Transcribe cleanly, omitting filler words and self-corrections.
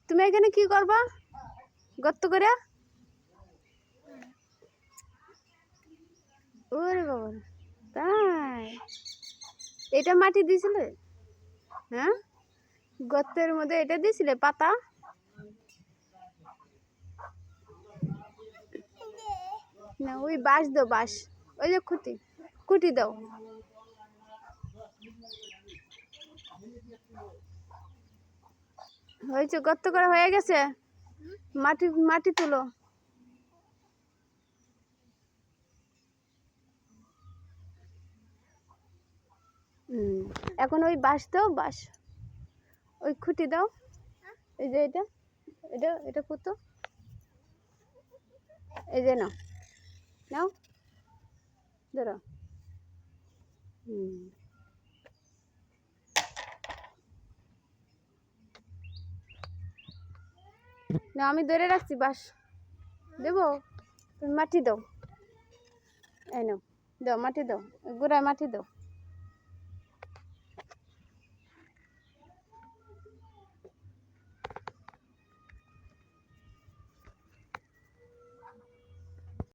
তুমি এখানে কি করবা? গর্ত করে? ওরে বাবা, তাই? এটা মাটি দিছিলে? হ্যাঁ, গর্তের মধ্যে এটা দিছিলে পাতা? না, ওই বাঁশ দাও, বাঁশ, ওই যে খুঁটি, খুঁটি দাও। হয়েছে, গর্ত করা হয়ে গেছে। মাটি মাটি তুলো। এখন ওই বাঁশ দাও, বাঁশ, ওই খুঁটি দাও। এই যে এটা, এটা এটা পুঁতো, এই যে নাও, নাও, ধরো। না, আমি ধরে রাখছি বাঁশ দেবো, তুমি মাটি দাও। এই নাও, দাও মাটি দাও, গোড়ায় মাটি দাও।